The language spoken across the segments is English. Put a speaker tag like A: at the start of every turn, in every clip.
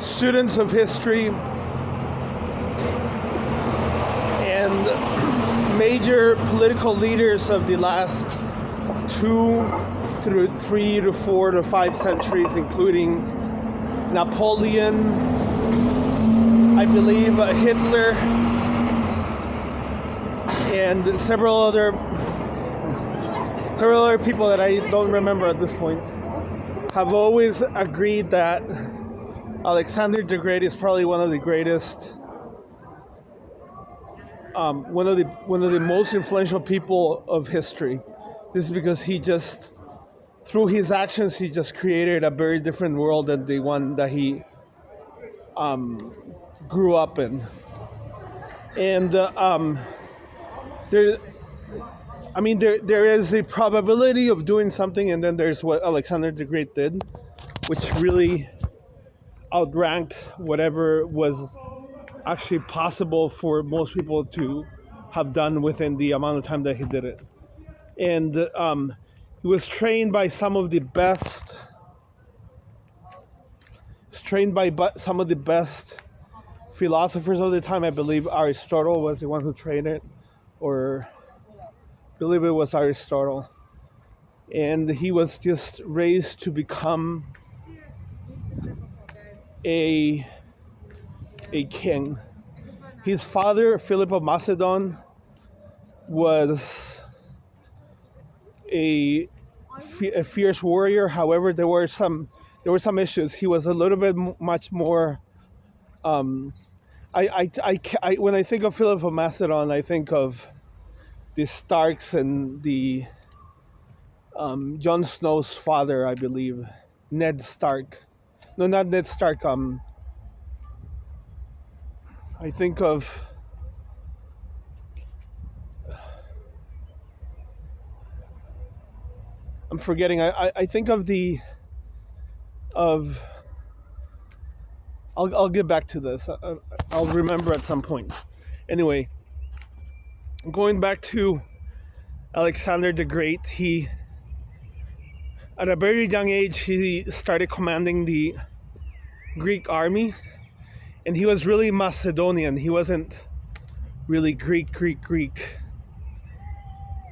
A: students of history and major political leaders of the last 2 through 3 to 4 to 5 centuries, including Napoleon, I believe Hitler, and several other people that I don't remember at this point, have always agreed that Alexander the Great is probably one of the greatest, one of the most influential people of history. This is because he just, through his actions, he just created a very different world than the one that he grew up in. And there is a probability of doing something, and then there's what Alexander the Great did, which really outranked whatever was actually possible for most people to have done within the amount of time that he did it. And he was trained by some of the best, philosophers of the time. I believe Aristotle was the one who trained it, or I believe it was Aristotle. And he was just raised to become a king. His father, Philip of Macedon, was a fierce warrior. However, there were some issues. He was a little bit much more. When I think of Philip of Macedon, I think of the Starks and the Jon Snow's father, I believe, Ned Stark. No, not Ned Stark. I think of I'm forgetting. I think of I'll get back to this. I'll remember at some point. Anyway, going back to Alexander the Great, he, at a very young age, he started commanding the Greek army, and he was really Macedonian. He wasn't really Greek.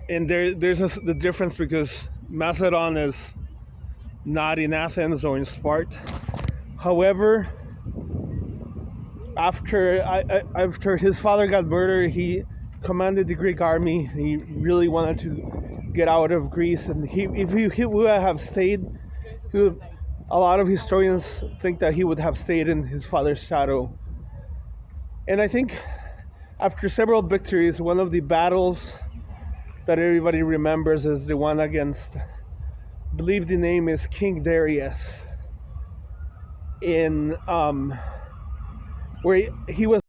A: And there's the difference, because Macedon is not in Athens or in Sparta. However, after his father got murdered, he commanded the Greek army. He really wanted to get out of Greece, and if he would have stayed, a lot of historians think that he would have stayed in his father's shadow. And I think after several victories, one of the battles that everybody remembers is the one against, I believe the name is King Darius, in where he was